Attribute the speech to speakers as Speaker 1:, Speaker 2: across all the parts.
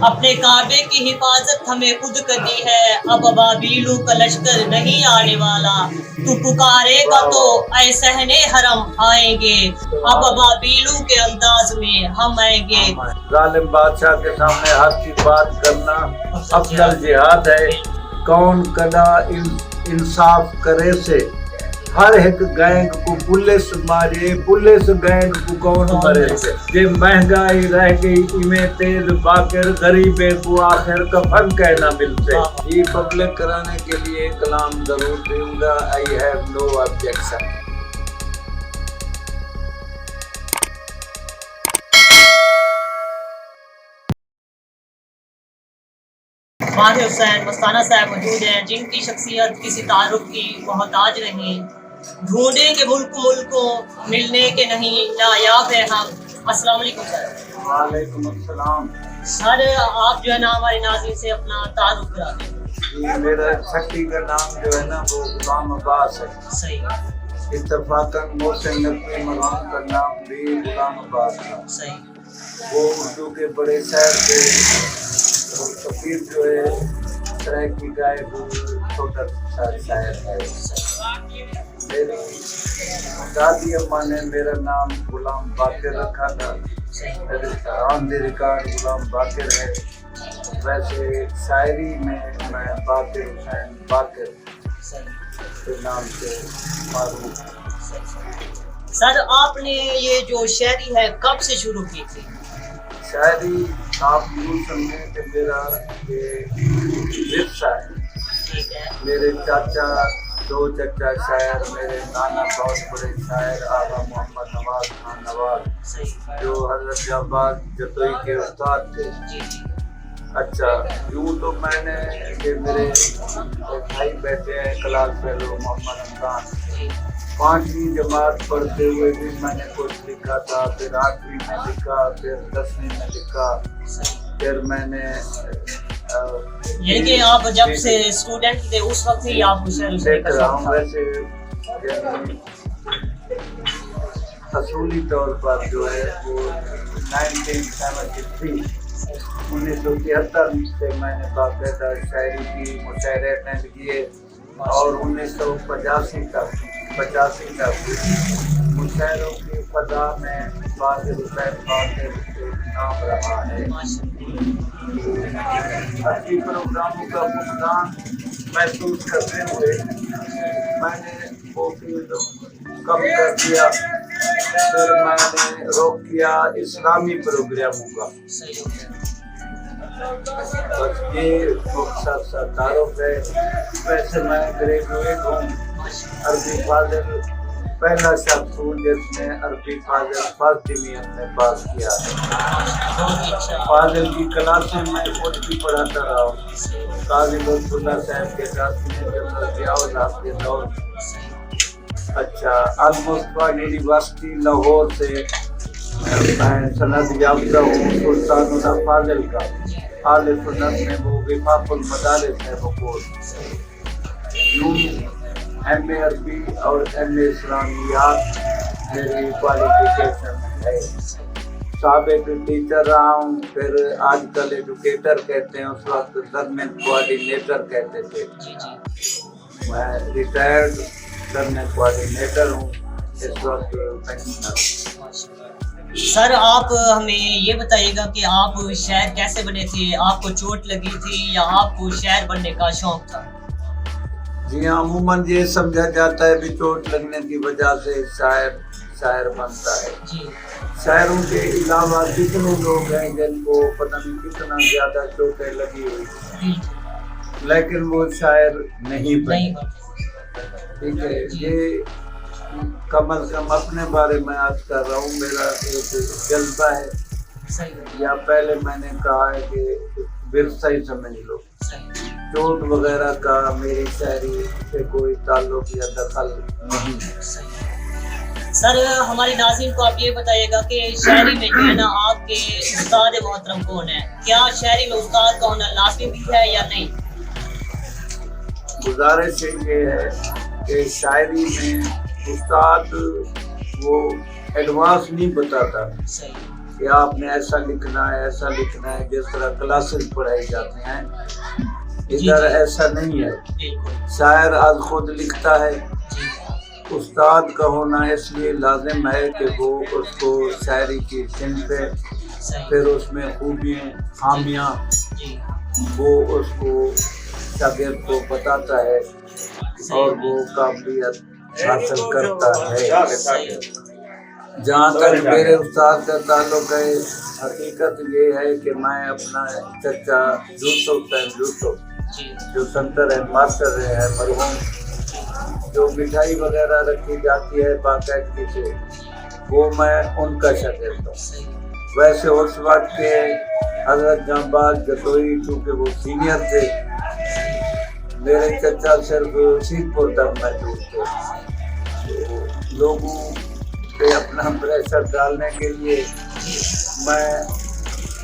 Speaker 1: اپنے کعبے کی حفاظت ہمیں خود کرنی ہے، اب ابابیلوں کا لشکر نہیں آنے والا، تو پکارے گا تو اے صحنے حرم آئیں گے، اب ابابیلوں کے انداز میں ہم آئیں گے۔
Speaker 2: ظالم بادشاہ کے سامنے حق کی بات کرنا افضل جہاد ہے، کون کدا انصاف کرے سے، ہر ایک گینگ کو پولیس مارے، پولیس گینگ کو کون مرے سے، یہ مہنگائی رہ گئی ایمیں تیل باکر، غریبے کو آخر کفن کہنا ملتے۔ یہ پبلک کرانے کے لیے کلام ضرور دوں گا، I have no objection۔
Speaker 1: ماہر حسین مستانہ صاحب موجود ہیں، جن کی شخصیت کسی تعارف کی محتاج نہیں، ڈھونڈیں گے ملکوں ملنے کے نہیں، نایاب ہے ہم۔ السلام علیکم سر۔
Speaker 2: وعلیکم السلام۔
Speaker 1: سر آپ جو ہے نا ہمارے ناظرین سے اپنا تعارف کرا دیں۔
Speaker 2: یہ میرا چھٹی کا نام جو ہے نا وہ غلام عباس ہے۔
Speaker 1: صحیح۔
Speaker 2: اتفاقاً محسن نقوی مرحوم کا نام بھی غلام عباس تھا۔
Speaker 1: صحیح۔
Speaker 2: وہ اردو کے بڑے شاعر تھے، اور کبیر جو ہے سرائے کی گائے وہ چھوٹا سا شاعر ہے۔ میری دادی اماں نے میرا نام غلام باقر رکھا تھا، میرے آمدی ریکارڈ غلام باقر ہے، ویسے شاعری میں میں باقر حسین باقر کے نام سے معروف ہوں۔
Speaker 1: سر آپ نے یہ جو شاعری ہے کب سے شروع کی تھی؟
Speaker 2: شاعری آپ یوں سمجھیں کہ میرا یہ ورثہ ہے۔ میرے چاچا، دو چچا شاعر، میرے نانا بہت بڑے شاعر آغا محمد نواز خان نواز، جو حضرت جعباد جتوئی کے استاد تھے۔ اچھا، یوں تو میں نے کہ میرے بھائی بیٹھے ہیں کلاس فیلو محمد رمضان، 5ویں جماعت پڑھتے ہوئے بھی میں نے کچھ لکھا تھا، پھر 8ویں میں لکھا، پھر 10ویں میں لکھا، پھر میں نے
Speaker 1: یہ کہ آپ جب سے اسٹوڈنٹ تھے اس وقت ہی آپ کو شعر
Speaker 2: دیکھ رہا ہوں۔ ویسے یعنی اصولی طور پر جو ہے وہ 1973 سے میں نے باقاعدہ شاعری کی، مشاعرے اٹینڈ کیے، اور 1985 تک مشاعروں کی فضا میں باقر حسین باقر کے نام رہا ہے۔ اچھی پروگراموں کا فقدان محسوس کرتے ہوئے میں نے وہ فیلڈ کم کر دیا، پھر میں نے روک کیا اسلامی پروگراموں کا۔ بس یہ مختصر سا تعارف ہے۔ ویسے میں گریجویٹ ہوں، عربی فاضل پہلا شخص ہوں جس نے عربی فاضل فرسٹ ڈویژن میں پاس کیا ہے۔ فاضل کی کلاسیں میں خود بھی پڑھاتا رہا ہوں، قاضی لطف اللہ صاحب کے ساتھ میں جنرل ضیاء الحق کے دور۔ اچھا، المصطفیٰ یونیورسٹی لاہور سے میں سند یافتہ ہوں سلطان اللہ فاضل کا، اہل سنت میں وہ وفاق المدارس ہے بقول۔ ایم اے عربی اور ایم اے اسلامیات میری کوالیفیکیشن ہے۔ سابق ٹیچر رہا ہوں، پھر آج کل ایڈوکیٹر کہتے ہیں، اس وقت لرننگ کوآرڈینیٹر کہتے تھے۔ میں ریٹائرڈ لرننگ کوآرڈینیٹر ہوں، اس وقت پینشنر۔
Speaker 1: سر آپ ہمیں یہ بتائیے گا کہ آپ شاعر کیسے بنے تھے؟ آپ کو چوٹ لگی تھی یا آپ کو شاعر بننے کا شوق تھا؟
Speaker 2: جی ہاں، عموماً یہ سمجھا جاتا ہے کہ چوٹ لگنے کی وجہ سے شاعر بنتا ہے۔ شاعروں کے علاوہ کتنے لوگ ہیں جن کو پتہ نہیں کتنا زیادہ چوٹیں لگی ہوئی، لیکن وہ شاعر نہیں بنے۔ ٹھیک ہے، یہ کم از کم اپنے بارے میں آج کر رہا ہوں، میرا ایک جذبہ ہے، یا پہلے میں نے کہا ہے کہ ورثہ ہی سمجھ لو۔ چوٹ وغیرہ کا میری شاعری سے کوئی تعلق یا دخل نہیں ہے۔
Speaker 1: سر ہمارے ناظرین کو آپ یہ بتائیے گا کہ شاعری میں جو ہے نا آپ کے استاد محترم کون ہیں؟ کیا شاعری میں استاد کا ہونا لازمی بھی ہے یا نہیں؟
Speaker 2: گزارش یہ ہے کہ شاعری میں استاد وہ ایڈوانس نہیں بتاتا، کہ آپ نے ایسا لکھنا ہے ایسا لکھنا ہے، جس طرح کلاسز پڑھائی جاتی ہیں ادھر ایسا نہیں ہے. شاعر از خود لکھتا ہے. استاد کا ہونا اس لیے لازم ہے کہ وہ اس کو شاعری کی صنف ہے، پھر اس میں خوبیاں خامیاں وہ اس کو شاگرد کو بتاتا ہے اور وہ قابلیت حاصل کرتا ہے. جہاں تک میرے استاد کا تعلق ہے، حقیقت یہ ہے کہ میں اپنا چچا یوسف جو سنٹر ہے ماسٹر ہے مرحوم، جو مٹھائی وغیرہ رکھی جاتی ہے باقاعدگی سے، وہ میں ان کا شاگرد ہوں. ویسے اس وقت کے حضرت جانباز جتوئی چونکہ وہ سینئر تھے، میرے چچا صرف سیٹ پور تک موجود تھے. لوگوں پہ اپنا پریشر ڈالنے کے لیے میں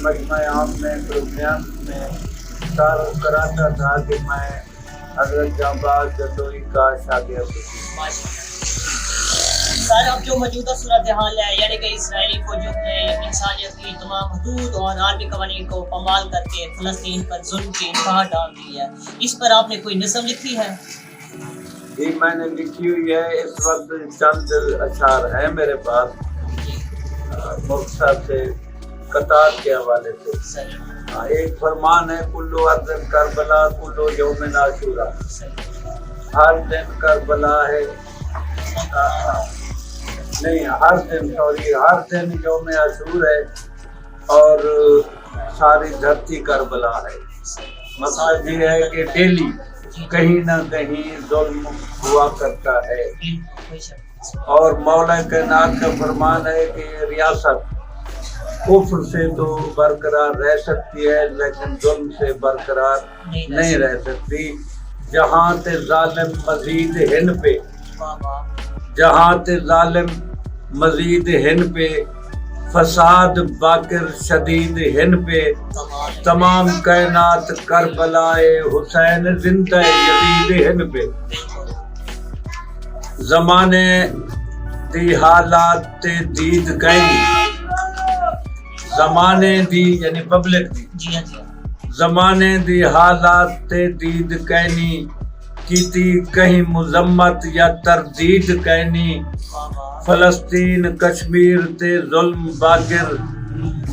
Speaker 2: مجمع عام میں پروگرام میں تعارف کراتا تھا کہ میں حضرت جانباز جتوئی کا شاگرد ہوں.
Speaker 1: سر اب جو موجودہ صورتحال ہے، یعنی کہ اسرائیلی فوجوں نے انسانیت کی تمام حدود اور عالمی قوانین کو پامال کر کے فلسطین پر ظلم کی انتہا ڈال دی ہے، اس پر آپ نے کوئی نظم لکھی ہے؟
Speaker 2: جی میں نے لکھی ہوئی ہے. اس وقت چند اشعار ہیں میرے پاس مختصر سے قطار کے حوالے سے. ایک فرمان ہے کلو ارض کربلا کلو یوم عاشورا، ہر دن کربلا ہے نہیں ہر دن یوم عاشور ہے اور ساری دھرتی کربلا ہے. مقصد یہ ہے کہ ڈیلی کہیں نہ کہیں ظلم ہوا کرتا ہے، اور مولا کائنات کا فرمان ہے کہ ریاست کفر سے تو برقرار رہ سکتی ہے لیکن ظلم سے برقرار نہیں رہ سکتی. جہاں تے ظالم مزید ہن پہ، جہاں تے ظالم مزید ہن پہ، فساد باقر شدید ہن پہ، تمام کائنات کربلائے حسین زندہ یزید ہن پہ. زمانے دی حالات تے دید کہیں، زمانے دی یعنی پبلک دی، زمانے دی حالات تے دید کہنی، کیتی کہیں مذمت یا تردید کہنی. فلسطین کشمیر تے ظلم باقر،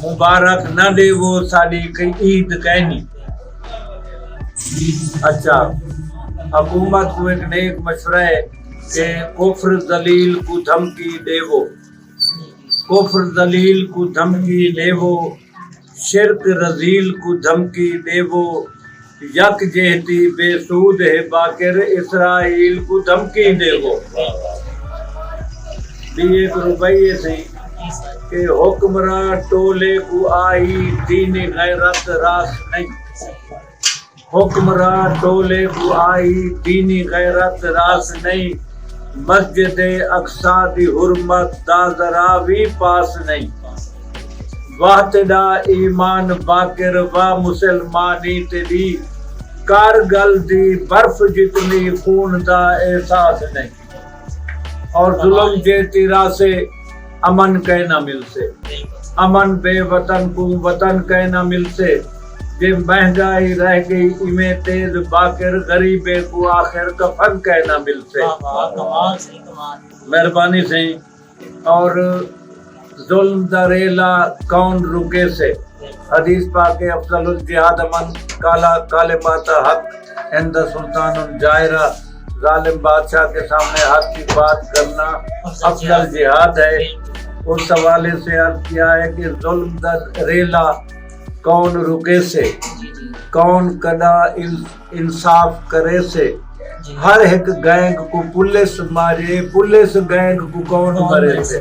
Speaker 2: مبارک نہ دے وہ ساڑی کئی عید کہنی. اچھا، حکومت کو ایک نیک مشورہ ہے کہ کفر ذلیل کو دھمکی دے وہ، کفر ذلیل کو دھمکی دے وہ، شرک رذیل کو دھمکی دے وہ، یک جہتی بے سود ہے باقر اسرائیل کو دھمکی دے وہ. بھی ایک روبیے سے کہ حکمراں ٹولے کو آئی دین غیرت راس نہیں، حکمراں ٹولے کو آئی دینی غیرت راس نہیں، مسجد اقصی دی حرمت دا ذرا بھی پاس نہیں. واہ تیڈا ایمان باقر واہ مسلمانی تیری، کارگل دی برف جتنی خون دا احساس نہیں. اور ظلم جے تیرا سے امن کہنا مل سے، امن بے وطن کو وطن کہنا مل سے. جے مہنگائی رہ گئی ایمیں تیز باقر غریبے کو آخر کفن کہنا مل سے. مہربانی سے. اور ظلم دریلا کون رکے سے، حدیث پاک افضل الجہاد امن کالا کالمات حق عند سلطان جائرہ، ظالم بادشاہ کے سامنے حق کی بات کرنا افضل جہاد ہے. اس حوالے سے عرض کیا ہے کہ ظلم دریلا کون رکے سے، کون کدا انصاف کرے سے. ہر ایک گینگ کو پولیس مارے، پولیس گینگ کو کون مرے سے.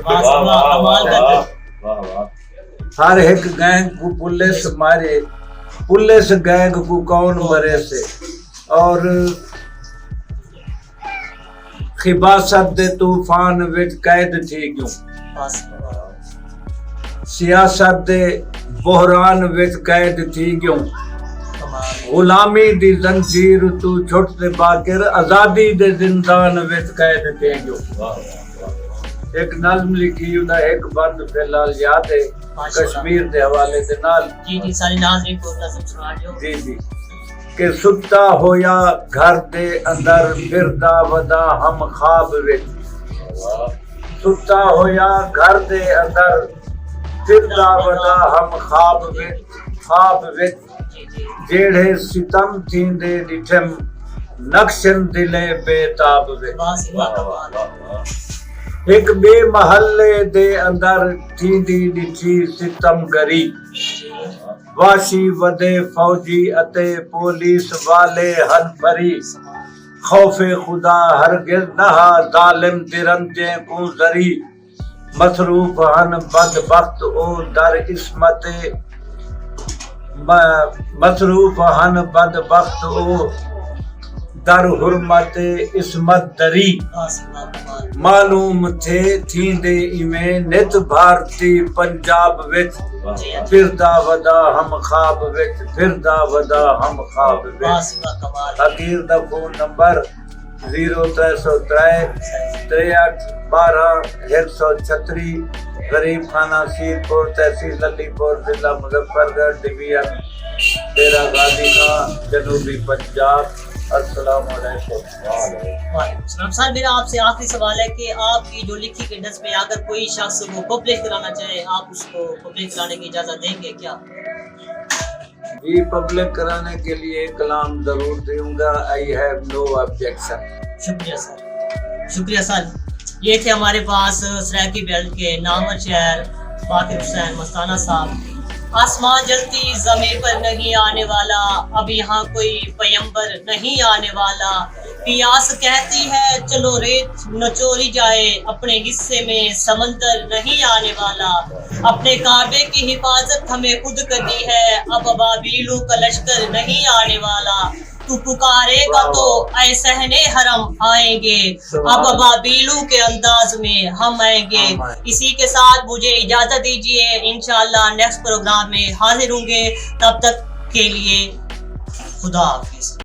Speaker 2: ہر ایک گینگ کو پولیس مارے، پولیس گینگ کو کون مرے سے. اور خباست دے طوفان وچ قید تھی کیوں، سیاست دے بحران وچ قید تھی کیوں. غلامی دی زنجیر تو چھٹ دے باقر، آزادی دے زندان وچ قید تھی کیوں. ایک نظم لکھی ہوتا ایک بند فی الحال یاد ہے. کشمیر دے حوالے دے نال
Speaker 1: جی جی سارے ناظرین کو نظم سنا دیو
Speaker 2: جی جی کہ ستا ہویا گھر دے اندر پھردا ودا ہم خواب وچ ستا ہویا گھر دے اندر پھردا ودا ہم خواب وچ
Speaker 1: جی جی
Speaker 2: جیڑے ستم تھیندے ڈٹھم نقشن دلے بے تاب وچ
Speaker 1: واہ سی واہ کمال
Speaker 2: ایک بے محلے دے اندر تھیندی ڈٹھی ستم گری واشی ودے فوجی اتے پولیس والے ہن پری خوف خدا ہرگز نہا ظالم درنجے کو زری مصروف ہن بدبخت او در عصمت مصروف ہن بدبخت او در حرمت عصمت دری
Speaker 1: واہ سی واہ کمال
Speaker 2: معلوم تھے تھیندے ایویں نت بھارتی پنجاب وچ
Speaker 1: جی
Speaker 2: پھردا ودا ہم خواب وچ پھردا ودا ہم خواب
Speaker 1: واہ
Speaker 2: وچ
Speaker 1: سی واہ کمال
Speaker 2: حقیر دا فون نمبر 0303 63 12 136 غریب خانہ سیرپور تحصیل علی پور ضلع مظفر گڑھ ڈویژن ڈیرہ غازی خان جنوبی پنجاب السلام علیکم
Speaker 1: وعلیکم السلام سر میرا آپ سے آخری سوال ہے کہ آپ کی جو لکھی کی نظم میں اگر کوئی شخص وہ پبلش کرانا چاہے آپ اس کو پبلش کرانے کی اجازت دیں گے کیا؟
Speaker 2: جی پبلک کرانے کے لیے کلام ضرور دوں گا آئی ہیو نو آبجیکشن
Speaker 1: شکریہ سر شکریہ سر یہ تھے ہمارے پاس سرائکی بیلٹ کے نامور شہر باقر حسین مستانہ صاحب آسمان جلتی زمین پر نہیں آنے والا اب یہاں کوئی پیمبر نہیں آنے والا پیاس کہتی ہے چلو ریت نچوڑی جائے اپنے حصے میں سمندر نہیں آنے والا اپنے کعبے کی حفاظت ہمیں خود کرنی ہے اب ابابیلوں کا لشکر نہیں آنے والا تو پکارے گا تو اے صحنے حرم آئیں گے اب ابابیلوں کے انداز میں ہم آئیں گے اسی کے ساتھ مجھے اجازت دیجیے انشاءاللہ نیکسٹ پروگرام میں حاضر ہوں گے تب تک کے لیے خدا حافظ